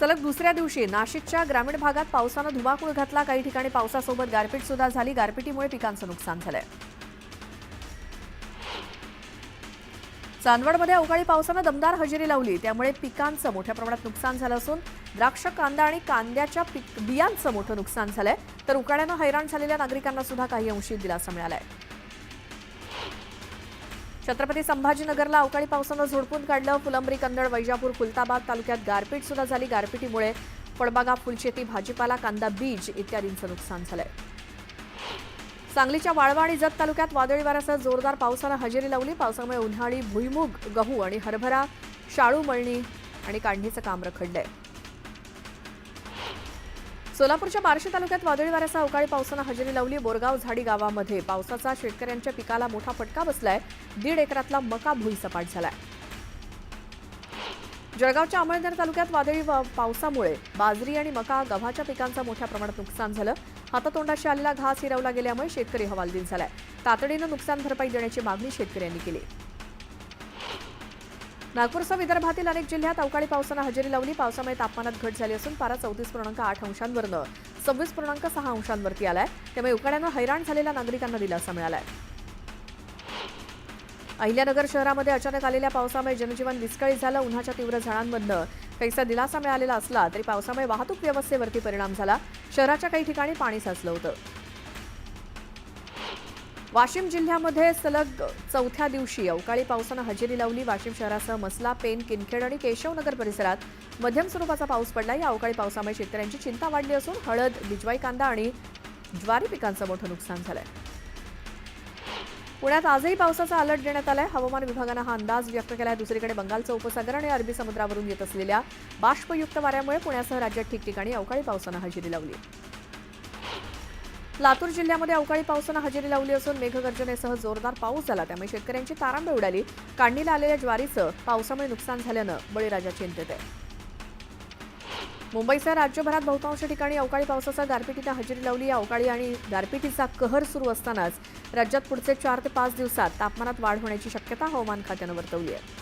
सलग दुसऱ्या दिवशी नाशिकच्या ग्रामीण भागात पावसानं धुमाकूळ घातला। काही ठिकाणी पावसासोबत गारपीट सुद्धा झाली। गारपिटीमुळे पिकांचं नुकसान झालंय। चांदवडमध्ये अवकाळी पावसानं दमदार हजेरी लावली, त्यामुळे पिकांचं मोठ्या प्रमाणात नुकसान झालं असून द्राक्ष, कांदा आणि कांद्याच्या बियांचं मोठं नुकसान झालंय। तर उकाड्यानं हैराण झालेल्या नागरिकांना सुद्धा काही अंशी दिलासा मिळालाय। छत्रपती संभाजीनगरला अवकाळी पावसानं झोडपून काढलं। फुलंब्री, कन्नड, वैजापूर, खुलताबाद तालुक्यात गारपीट सुद्धा झाली। गारपिटीमुळे फळबागा, फुलशेती, भाजीपाला, कांदा बीज इत्यादींचं नुकसान झालंय। सांगलीच्या वाळवा आणि जत तालुक्यात वादळी वाऱ्यासह जोरदार पावसानं हजेरी लावली। पावसामुळे उन्हाळी भुईमूग, गहू आणि हरभरा, शाळू मळणी आणि काढणीचं काम रखडलंय। सोलापूरच्या बार्शी तालुक्यात वादळी वाऱ्यासह अवकाळी पावसानं हजेरी लावली। बोरगाव झाडी गावामध्ये पावसाचा शेतकऱ्यांच्या पिकाला मोठा फटका बसलाय। 1.5 एकरातला मका भुईसपाट झालाय। जळगावच्या अमळनेर तालुक्यात वादळी पावसामुळे बाजरी आणि मका, गव्हाच्या पिकांचं मोठ्या प्रमाणात नुकसान झालं। हातातोंडाशी आलेला घास हिरावला गेल्यामुळे शेतकरी हवालदिल झालाय। तातडीनं नुकसान भरपाई देण्याची मागणी शेतकऱ्यांनी केली। नागपूरसह विदर्भातील अनेक जिल्ह्यात अवकाळी पावसानं हजेरी लावली। पावसामुळे तापमानात घट झाली असून पारा 34.8 अंशांवरनं 26.6 अंशांवरती आलाय। त्यामुळे उकाड्यानं हैराण झालेल्या नागरिकांना दिलासा मिळालाय। अहिल्यानगर शहरामध्ये अचानक आलेल्या पावसामुळे जनजीवन विस्कळीत झालं। उन्हाच्या तीव्र झळांमधनं काहीसा दिलासा मिळालेला असला तरी पावसामुळे वाहतूक व्यवस्थेवरती परिणाम झाला। शहराच्या काही ठिकाणी पाणी साचलं होतं। वाशिम जिल्ह्यामध्ये सलग चौथ्या दिवशी अवकाळी पावसानं हजेरी लावली। वाशिम शहरासह मसला, पेन, किनखेड आणि केशवनगर परिसरात मध्यम स्वरूपाचा पाऊस पडला। या अवकाळी पावसामुळे शेतकऱ्यांची चिंता वाढली असून हळद, बिजवाई कांदा आणि ज्वारी पिकांचं मोठं नुकसान झालंय। पुण्यात आजही पावसाचा अलर्ट देण्यात आलाय। हवामान विभागानं हा अंदाज व्यक्त केलाय। दुसरीकडे बंगालचा उपसागर आणि अरबी समुद्रावरून येत असलेल्या बाष्पयुक्त वाऱ्यामुळे पुण्यासह राज्यात ठिकठिकाणी अवकाळी पावसानं हजेरी लावली। लातूर जिल्ह्यामध्ये अवकाळी पावसानं हजेरी लावली असून मेघगर्जनेसह जोरदार पाऊस झाला। त्यामुळे शेतकऱ्यांची तारांबळ उडाली। काढणीला आलेल्या ज्वारीचं पावसामुळे नुकसान झाल्यानं बळीराजा चिंतेत आहे। मुंबईसह राज्यभरात बहुतांश ठिकाणी अवकाळी पावसासह गारपिटीनं हजेरी लावली। या अवकाळी आणि गारपिटीचा कहर सुरू असतानाच राज्यात पुढचे 4 ते 5 दिवसात तापमानात वाढ होण्याची शक्यता हवामान खात्यानं वर्तवली आहे।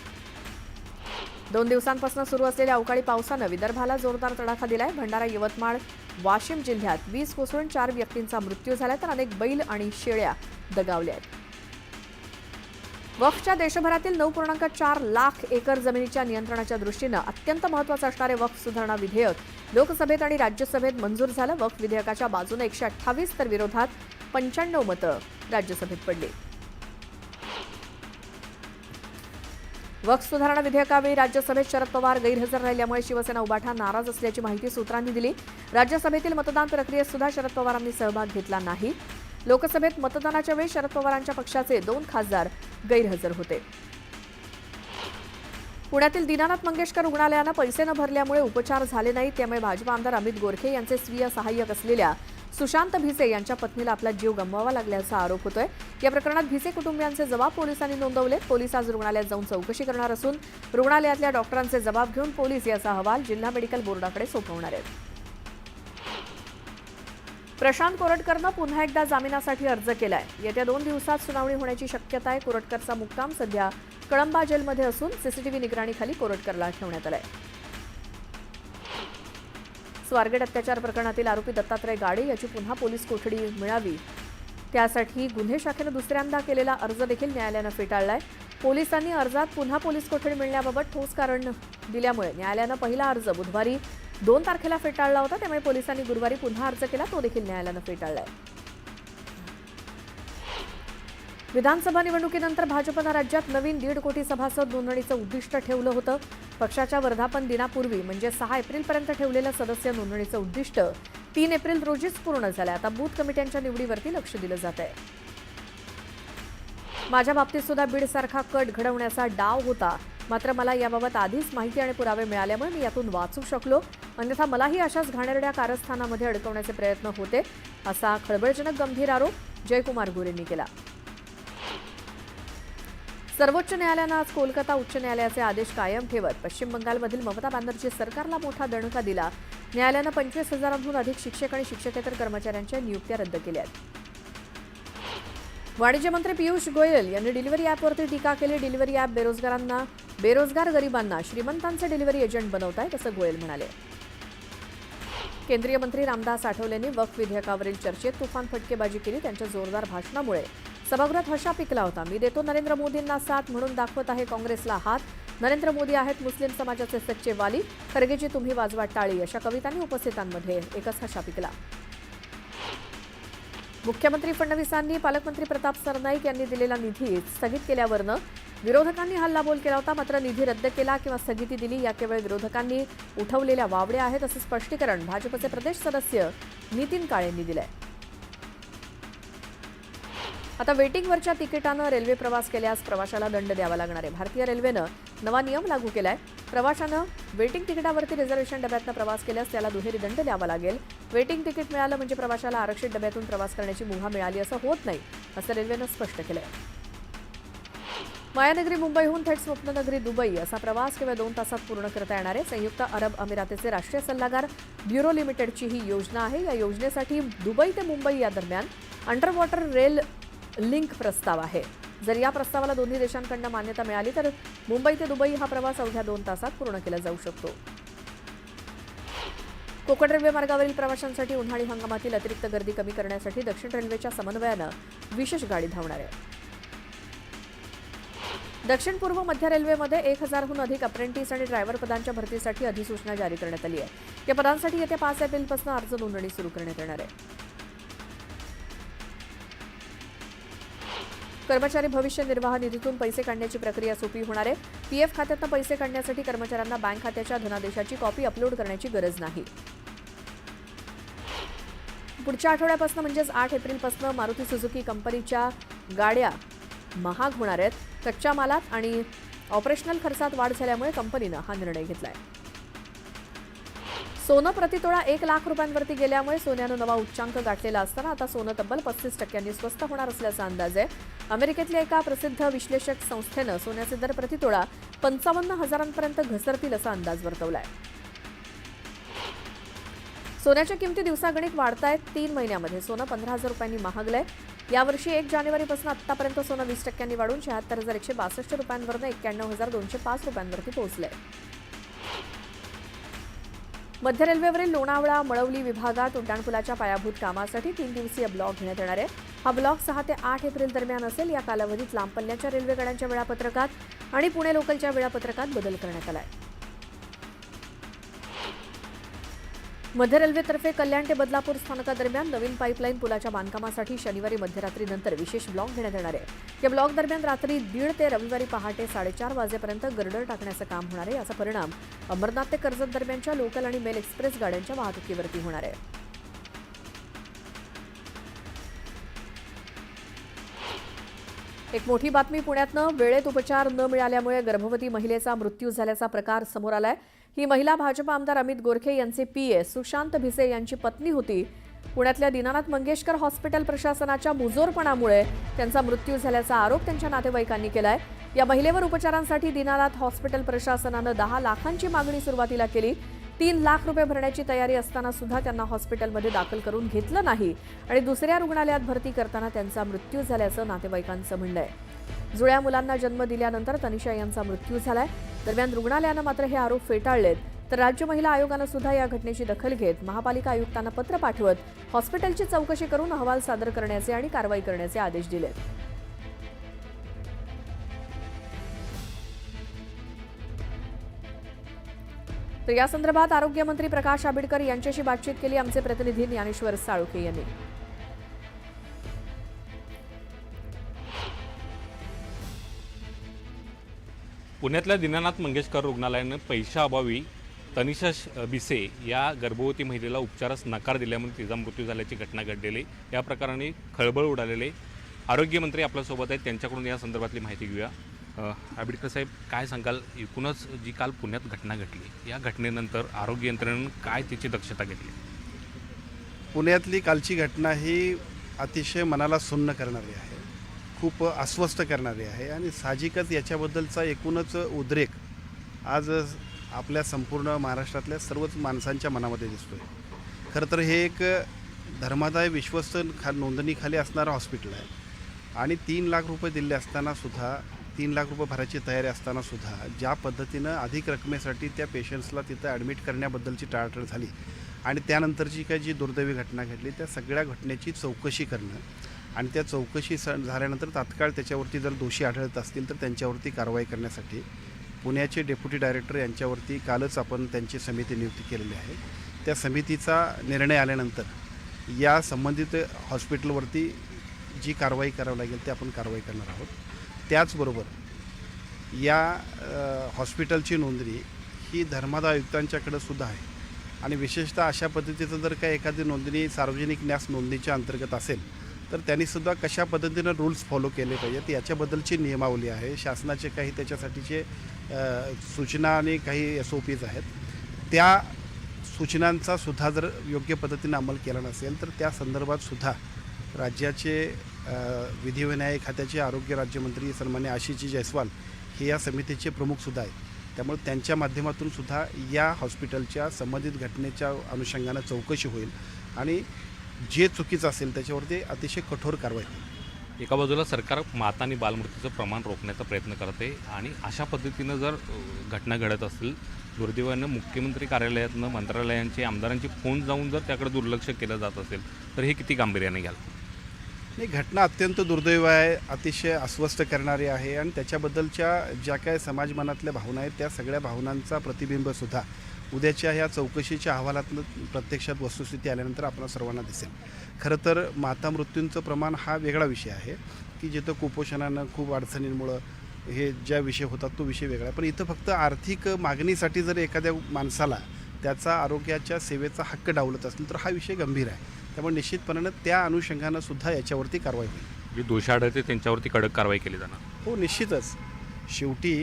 2 दिवसांपासून सुरू असलेल्या अवकाळी पावसानं विदर्भाला जोरदार तडाखा दिलाय। भंडारा, यवतमाळ, वाशिम जिल्ह्यात वीज कोसळून 4 व्यक्तींचा मृत्यू झालाय, तर अनेक बैल आणि शेळ्या दगावल्या आहेत। वक्फच्या देशभरातील 9.4 लाख एकर जमिनीच्या नियंत्रणाच्या दृष्टीनं अत्यंत महत्त्वाचं असणारे वक्फ सुधारणा विधेयक लोकसभेत आणि राज्यसभेत मंजूर झालं। वक्फ विधेयकाच्या बाजूने 128 तर विरोधात 95 मतं राज्यसभेत पडली। वक्फ सुधारणा विधेयकावेळी राज्यसभेत शरद पवार गैरहजर राहिल्यामुळे शिवसेना उभाठा नाराज असल्याची माहिती सूत्रांनी दिली। राज्यसभेतील मतदान प्रक्रियेत सुद्धा शरद पवारांनी सहभाग घेतला नाही। लोकसभेत मतदानाच्या वेळी शरद पवारांच्या पक्षाचे 2 खासदार गैरहजर होते। पुण्यातील दीनानाथ मंगेशकर रुग्णालयानं पैसे न भरल्यामुळे उपचार झाले नाहीत। त्यामुळे भाजपा आमदार अमित गोरखे यांचे स्वीय सहाय्यक असलेल्या सुशांत भिसे यांच्या पत्नीला आपला जीव गमवावा लागल्याचा आरोप होतोय। या प्रकरणात भिसे कुटुंबियांचे जबाब पोलिसांनी नोंदवले। पोलीस आज रुग्णालयात जाऊन चौकशी करणार असून रुग्णालयातल्या डॉक्टरांचे जबाब घेऊन पोलीस याचा अहवाल जिल्हा मेडिकल बोर्डाकडे सोपवणार आहेत। प्रशांत कोरटकरनं पुन्हा एकदा जामिनासाठी अर्ज केलाय। येत्या 2 दिवसात सुनावणी होण्याची शक्यता आहे। कोरटकरचा मुक्काम सध्या कळंबा जेलमध्ये असून सीसीटीव्ही निगराणीखाली कोरटकरला ठेवण्यात आलाय। स्वारगेट अत्याचार प्रकरणातील आरोपी दत्तात्रय गाडे याची पुन्हा पोलीस कोठडी मिळावी, त्यासाठी गुन्हे शाखेनं दुसऱ्यांदा केलेला अर्ज देखील न्यायालयानं फेटाळलाय। पोलिसांनी अर्जात पुन्हा पोलीस कोठडी मिळण्याबाबत ठोस कारण दिल्यामुळे न्यायालयानं पहिला अर्ज बुधवारी 2 तारखेला फेटाळला होता। त्यामुळे पोलिसांनी गुरुवारी पुन्हा अर्ज केला, तो देखील न्यायालयानं फेटाळलाय। विधानसभा निवडणुकीनंतर भाजपनं राज्यात नवीन 1.5 कोटी सभासद नोंदणीचं उद्दिष्ट ठेवलं होतं। पक्षाच्या वर्धापन दिनापूर्वी म्हणजे 6 एप्रिलपर्यंत ठेवलेलं सदस्य नोंदणीचं उद्दिष्ट 3 एप्रिल रोजीच पूर्ण झालंय। आता बूथ कमिट्यांच्या निवडीवरती लक्ष दिलं जात आहे। माझ्या बाबतीत सुद्धा बीडसारखा कट घडवण्याचा डाव होता, मात्र मला याबाबत आधीच माहिती आणि पुरावे मिळाल्यामुळे मी यातून वाचू शकलो, अन्यथा मलाही अशाच घाणेरड्या कारस्थानामध्ये अडकवण्याचे प्रयत्न होते, असा खळबळजनक गंभीर आरोप जयकुमार गोरेंनी केला। सर्वोच्च न्यायालयानं आज कोलकाता उच्च न्यायालयाचे आदेश कायम ठेवत पश्चिम बंगालमधील ममता बॅनर्जी सरकारला मोठा दणका दिला। न्यायालयानं 25,000हून अधिक शिक्षक आणि शिक्षकेतर कर्मचाऱ्यांच्या नियुक्त्या रद्द केल्या आहेत। वाणिज्य मंत्री पियुष गोयल यांनी डिलिव्हरी ॲपवरती टीका केली। डिलिव्हरी ॲप बेरोजगार गरिबांना श्रीमंतांचे डिलिव्हरी एजंट बनवत आहेत, असं गोयल म्हणाले। केंद्रीय मंत्री रामदास आठवलेंनी वक्फ विधेयकावरील चर्चेत तुफान फटकेबाजी केली. त्यांच्या जोरदार भाषणामुळे सभागृहात हशा पिकला होता. मी देतो नरेंद्र मोदींना साथ म्हणून दाखवत आहे काँग्रेसला हात. नरेंद्र मोदी आहेत मुस्लिम समाजाचे सच्चे वाली. खरगेजी तुम्ही वाजवा टाळी अशा कवितांनी उपस्थितांमध्ये एकच हशा पिकला. मुख्यमंत्री फडणवीसांनी पालकमंत्री प्रताप सरनाईक यांनी दिलेला निधी स्थगित केल्यावरनं विरोधकांनी हल्लाबोल केला होता. मात्र निधी रद्द केला किंवा स्थगिती दिली या केवळ विरोधकांनी उठवलेल्या वावड्या आहेत असं स्पष्टीकरण भाजपचे प्रदेश सदस्य नितीन काळेंनी दिलंय. आता वेटिंगवरच्या तिकिटानं रेल्वे प्रवास केल्यास प्रवाशाला दंड द्यावा लागणार आहे. भारतीय रेल्वेनं नवा नियम लागू केलाय. प्रवाशानं वेटिंग तिकिटावरती रिझर्वेशन डब्यातनं प्रवास केल्यास त्याला दुहेरी दंड द्यावा लागेल. वेटिंग तिकीट मिळालं म्हणजे प्रवाशाला आरक्षित डब्यातून प्रवास करण्याची मुभा मिळाली असं होत नाही असं रेल्वेनं स्पष्ट केलंय. मायानगरी मुंबईहून थेट स्वप्ननगरी दुबई असा प्रवास केवळ 2 तासात पूर्ण करता येणार आहे. संयुक्त अरब अमिरातीचे राष्ट्रीय सल्लागार ब्युरो लिमिटेडची ही योजना आहे. या योजनेसाठी दुबई ते मुंबई या दरम्यान अंडर वॉटर रेल लिंक प्रस्ताव आहे. जर या प्रस्तावाला दोन्ही देशांकडून मान्यता मिळाली तर मुंबई ते दुबई हा प्रवास अवघ्या 2 तासात पूर्ण केला जाऊ शकतो. कोकण रेल्वे मार्गावरील प्रवाशांसाठी उन्हाळी हंगामातील अतिरिक्त गर्दी कमी करण्यासाठी दक्षिण रेल्वेच्या समन्वयानं विशेष गाडी धावणार आहे. दक्षिण पूर्व मध्य रेल्वेमध्ये 1000हून अधिक अप्रेंटिस आणि ड्रायव्हर पदांच्या भरतीसाठी अधिसूचना जारी करण्यात आली आहे. या पदांसाठी येत्या 5 एप्रिलपासून अर्ज नोंदणी सुरू करण्यात येणार आहे. कर्मचारी भविष्य निर्वाह निधीतून पैसे काढण्याची प्रक्रिया सोपी होणार आहे. पीएफ खात्यातून पैसे काढण्यासाठी कर्मचाऱ्यांना बँक खात्याच्या धनादेशाची कॉपी अपलोड करण्याची गरज नाही. पुढच्या आठवड्यापासून म्हणजेच 8 एप्रिलपासून मारुती सुझुकी कंपनीच्या गाड्या महाग होणार आहेत. कच्च्या मालात आणि ऑपरेशनल खर्चात वाढ झाल्यामुळे कंपनीनं हा निर्णय घेतलाय. सोनं प्रतितोळा 1 लाख रुपयांवरती गेल्यामुळे सोन्यानं नवा उच्चांक गाठलेला असताना आता सोनं तब्बल 35% स्वस्त होणार असल्याचा अंदाज आहे. अमेरिकेतल्या एका प्रसिद्ध विश्लेषक संस्थेनं सोन्याचे दर प्रतितोळा 55,000पर्यंत घसरतील असा अंदाज वर्तवलाय. सोन्याच्या किमती दिवसागणिक वाढतायत. 3 महिन्यामध्ये सोनं 15,000 रुपयांनी महागलंय. यावर्षी 1 जानेवारीपासून आतापर्यंत सोनं 20% वाढून 76,162 रुपयांवरून 91,205 रुपयांवरती पोहोचलंय. मध्य रेल्वेवरील लोणावळा मळवली विभागात उड्डाणपुलाच्या पायाभूत कामासाठी 3 दिवसीय ब्लॉक घेण्यात येणार आहे. हा ब्लॉक 6 ते 8 एप्रिल दरम्यान असेल. या कालावधीत लांब पल्ल्याच्या रेल्वे गाड्यांच्या वेळापत्रकात आणि पुणे लोकलच्या वेळापत्रकात बदल करण्यात आलाय. मध्य रेल्वेतर्फे कल्याण ते बदलापूर स्थानकादरम्यान नवीन पाईपलाईन पुलाच्या बांधकामासाठी शनिवारी मध्यरात्रीनंतर विशेष ब्लॉक घेण्यात येणार आहे. या ब्लॉक दरम्यान रात्री 1:30 ते रविवारी पहाटे 4:30 वाजेपर्यंत गर्डर टाकण्याचं काम होणार आहे. याचा परिणाम अंबरनाथ ते कर्जत दरम्यानच्या लोकल आणि मेल एक्सप्रेस गाड्यांच्या वाहतुकीवरती होणार आहे. एक मोठी बातमी पुण्यातनं वेळेत उपचार न मिळाल्यामुळे गर्भवती महिलेचा मृत्यू झाल्याचा प्रकार समोर आलाय. ही महिला भाजप आमदार अमित गोरखे यांचे पीए सुशांत भिसे यांची पत्नी होती. पुण्यातल्या दीनानाथ मंगेशकर हॉस्पिटल प्रशासनाच्या मुजोरपणामुळे त्यांचा मृत्यू झाल्याचा आरोप त्यांच्या नातेवाईकांनी केलाय. या महिलेवर उपचारांसाठी दीनानाथ हॉस्पिटल प्रशासनानं 10 लाखांची मागणी सुरुवातीला केली. 3 लाख रुपये भरण्याची तयारी असताना सुद्धा त्यांना हॉस्पिटलमध्ये दाखल करून घेतलं नाही आणि दुसऱ्या रुग्णालयात भरती करताना त्यांचा मृत्यू झाल्याचं नातेवाईकांचं म्हणणं आहे. जुळ्या मुलांना जन्म दिल्यानंतर तनिषा यांचा मृत्यू झालाय. दरम्यान रुग्णालयानं मात्र हे आरोप फेटाळलेत. तर राज्य महिला आयोगानं सुद्धा या घटनेची दखल घेत महापालिका आयुक्तांना पत्र पाठवत हॉस्पिटलची चौकशी करून अहवाल सादर करण्याचे आणि कारवाई करण्याचे आदेश दिलेत. तर या संदर्भात आरोग्यमंत्री प्रकाश आंबेडकर यांच्याशी बातचीत केली आमचे प्रतिनिधी ज्ञानेश्वर साळुखे यांनी. पुण्यातल्या दीनानाथ मंगेशकर रुग्णालयानं पैशाअभावी तनिषा भिसे या गर्भवती महिलेला उपचारास नकार दिल्यामुळे तिचा मृत्यू झाल्याची घटना घडलेली. या प्रकाराने खळबळ उडालेले. आरोग्यमंत्री आपल्यासोबत आहेत, त्यांच्याकडून या संदर्भातली माहिती घेऊया. आंबेडकर साहेब, काय सांगाल, एकूणच जी काल पुण्यात घटना घडली या घटनेनंतर आरोग्य यंत्रणेनं काय त्याची दक्षता घेतली? पुण्यातली कालची घटना ही अतिशय मनाला सुन्न करणारी आहे, खूप अस्वस्थ करणारी आहे आणि साहजिकच याच्याबद्दलचा एकूणच उद्रेक आज आपल्या संपूर्ण महाराष्ट्रातल्या सर्वच माणसांच्या मनामध्ये दिसतो आहे. खरं तर हे एक धर्मादाय विश्वस्त नोंदणीखाली असणारं हॉस्पिटल आहे आणि 3 लाख रुपये दिले असतानासुद्धा 3 लाख रुपये भरायची तयारी असतानासुद्धा ज्या पद्धतीनं अधिक रकमेसाठी त्या पेशंट्सला तिथं ॲडमिट करण्याबद्दलची टाळाटाळ झाली आणि त्यानंतरची काही जी दुर्दैवी घटना घडली त्या सगळ्या घटनेची चौकशी करणं आणि त्या चौकशी झाल्यानंतर तात्काळ त्याच्यावरती जर दोषी आढळत असतील तर त्यांच्यावरती कारवाई करण्यासाठी पुण्याचे डेप्युटी डायरेक्टर यांच्यावरती कालच आपण त्यांची समिती नियुक्ती केलेली आहे. त्या समितीचा निर्णय आल्यानंतर या संबंधित हॉस्पिटलवरती जी कारवाई करावी लागेल ते आपण कारवाई करणार आहोत. त्याचबरोबर या हॉस्पिटलची नोंदणी ही धर्मादाय आयुक्तांच्याकडं सुद्धा आहे आणि विशेषतः अशा पद्धतीचं जर काही एखादी नोंदणी सार्वजनिक न्यास नोंदणीच्या अंतर्गत असेल तर त्यांनीसुद्धा कशा पद्धतीनं रूल्स फॉलो केले पाहिजेत याच्याबद्दलची नियमावली आहे. शासनाचे काही त्याच्यासाठीचे सूचना आणि काही SOPs आहेत. त्या सूचनांचा सुद्धा जर योग्य पद्धतीनं अंमल केला नसेल तर त्या संदर्भात सुद्धा राज्याचे विधी व न्याय खात्याचे आरोग्य राज्यमंत्री सन्मान्य आशिषजी जयस्वाल हे या समितीचे प्रमुखसुद्धा आहेत. त्यामुळे त्यांच्या माध्यमातून सुद्धा या हॉस्पिटलच्या संबंधित घटनेच्या अनुषंगानं चौकशी होईल आणि जे चुकीचं असेल त्याच्यावरती अतिशय कठोर कारवाई होईल. एका बाजूला सरकार माता आणि बालमृत्यूचं प्रमाण रोखण्याचा प्रयत्न करते आणि अशा पद्धतीनं जर घटना घडत असेल दुर्दैवानं मुख्यमंत्री कार्यालयातनं मंत्रालयांचे आमदारांची फोन जाऊन जर त्याकडे दुर्लक्ष केलं जात असेल तर हे किती गांभीर्याने घ्याल? नाही, घटना अत्यंत दुर्दैव आहे, अतिशय अस्वस्थ करणारी आहे आणि त्याच्याबद्दलच्या ज्या काय समाज मनातल्या भावना आहेत त्या सगळ्या भावनांचा प्रतिबिंबसुद्धा उद्याच्या ह्या चौकशीच्या अहवालातनं प्रत्यक्षात वस्तुस्थिती आल्यानंतर आपल्या सर्वांना दिसेल. खरं तर माता मृत्यूंचं प्रमाण हा वेगळा विषय आहे की जिथं कुपोषणानं खूप अडचणींमुळं हे ज्या विषय होतात तो विषय वेगळा आहे. पण इथं फक्त आर्थिक मागणीसाठी जर एखाद्या माणसाला त्याचा आरोग्याच्या सेवेचा हक्क डावलत असेल तर हा विषय गंभीर आहे. त्यामुळे निश्चितपणानं त्या अनुषंगानं सुद्धा याच्यावरती कारवाई होईल. जे दोषी आढळते त्यांच्यावरती कडक कारवाई केली जाणार. हो, निश्चितच. शेवटी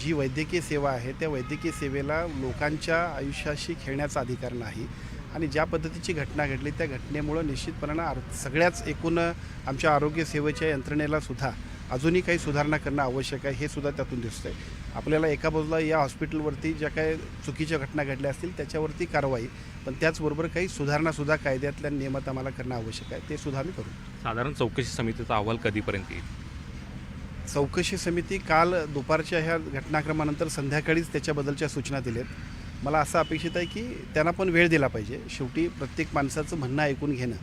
जी वैद्यकीय सेवा आहे त्या वैद्यकीय सेवेला लोकांच्या आयुष्याशी खेळण्याचा अधिकार नाही आणि ज्या पद्धतीची घटना घडली त्या घटनेमुळं निश्चितपणानं सगळ्याच एकूण आमच्या आरोग्य सेवेच्या यंत्रणेला सुद्धा अजूनही काही सुधारणा करणं आवश्यक आहे हे सुद्धा त्यातून दिसतं आहे. आपल्याला एका बाजूला या हॉस्पिटलवरती ज्या काही चुकीच्या घटना घडल्या असतील त्याच्यावरती कारवाई, पण त्याचबरोबर काही सुधारणासुद्धा कायद्यातल्या नियमात आम्हाला करणं आवश्यक आहे, ते सुद्धा आम्ही करू. साधारण चौकशी समितीचा अहवाल कधीपर्यंत येईल? चौकशी समिती काल दुपारच्या ह्या घटनाक्रमानंतर संध्याकाळीच त्याच्याबद्दलच्या सूचना दिल्यात. मला असं अपेक्षित आहे की त्यांना पण वेळ दिला पाहिजे. शेवटी प्रत्येक माणसाचं म्हणणं ऐकून घेणं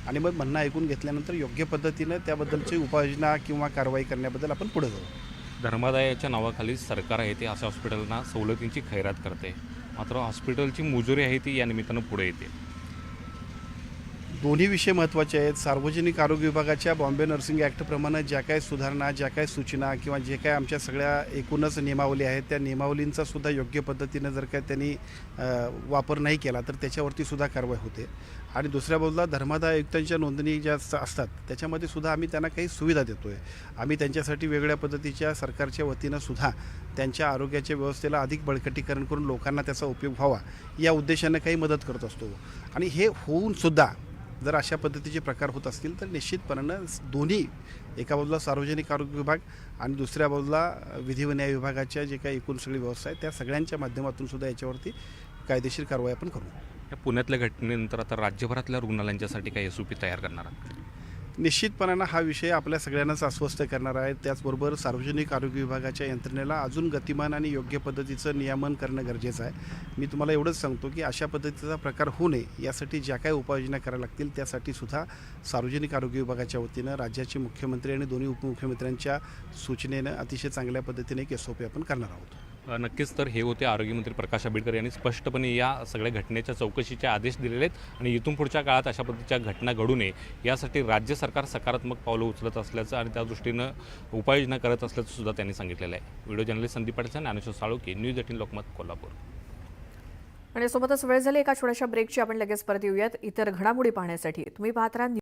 आणि मग म्हणणं ऐकून घेतल्यानंतर योग्य पद्धतीनं त्याबद्दलची उपाययोजना किंवा कारवाई करण्याबद्दल आपण पुढे जाऊ. धर्मादायाच्या नावाखाली सरकार आहे ते अशा हॉस्पिटलना सवलतींची खैरात करते, मात्र हॉस्पिटलची मुजुरी आहे ती या निमित्तानं पुढे येते. दोन्ही विषय महत्त्वाचे आहेत. सार्वजनिक आरोग्य विभागाच्या बॉम्बे नर्सिंग ॲक्टप्रमाणे ज्या काही सुधारणा, ज्या काही सूचना किंवा जे काय आमच्या सगळ्या एकूणच नियमावली आहेत त्या नियमावलींचा सुद्धा योग्य पद्धतीनं जर काय त्यांनी वापर नाही केला तर त्याच्यावरती सुद्धा कारवाई होते. आणि दुसऱ्या बाजूला धर्मादाय आयुक्तांच्या नोंदणी ज्या असतात त्याच्यामध्ये सुद्धा आम्ही त्यांना काही सुविधा देतो आहे. आम्ही त्यांच्यासाठी वेगळ्या पद्धतीच्या सरकारच्या वतीनं सुद्धा त्यांच्या आरोग्याच्या व्यवस्थेला अधिक बळकटीकरण करून लोकांना त्याचा उपयोग व्हावा या उद्देशानं काही मदत करत असतो. आणि हे होऊन सुद्धा जर अशा पद्धतीचे प्रकार होत असतील तर निश्चितपणानं दोन्ही, एका बाजूला सार्वजनिक आरोग्य विभाग आणि दुसऱ्या बाजूला विधी व न्याय विभागाच्या जे काही एकूण सगळी व्यवस्था आहे त्या सगळ्यांच्या माध्यमातून सुद्धा याच्यावरती कायदेशीर कारवाई आपण करू. या पुण्यातल्या घटनेनंतर आता राज्यभरातल्या रुग्णालयांच्यासाठी काही SOP तयार करणार आहात? निश्चितपणानं हा विषय आपल्या सगळ्यांनाच अस्वस्थ करणार आहे. त्याचबरोबर सार्वजनिक आरोग्य विभागाच्या यंत्रणेला अजून गतिमान आणि योग्य पद्धतीचं नियमन करणं गरजेचं आहे. मी तुम्हाला एवढंच सांगतो की अशा पद्धतीचा प्रकार होऊ नये यासाठी ज्या काही उपाययोजना करायला लागतील त्यासाठी सुद्धा सार्वजनिक आरोग्य विभागाच्या वतीनं राज्याचे मुख्यमंत्री आणि दोन्ही उपमुख्यमंत्र्यांच्या सूचनेनं अतिशय चांगल्या पद्धतीने एक SOP आपण करणार आहोत. नक्कीच. तर हे होते आरोग्यमंत्री प्रकाश आंबेडकर यांनी स्पष्टपणे या सगळ्या घटनेच्या चौकशीचे आदेश दिलेले आहेत आणि इथून पुढच्या काळात अशा पद्धतीच्या घटना घडू नये यासाठी राज्य सरकार सकारात्मक पावलं उचलत असल्याचं आणि त्या दृष्टीनं उपाययोजना करत असल्याचं सुद्धा त्यांनी सांगितलेलं आहे. Video journalist Sandeep Patil, Dnyaneshwar Salunkhe, news 18 Lokmat, Kolhapur. आणि सोबतच वेळ झाली एका छोट्याशा ब्रेकची. आपण लगेच परत येऊयात इतर घडामोडी पाहण्यासाठी. तुम्ही पाहत राहा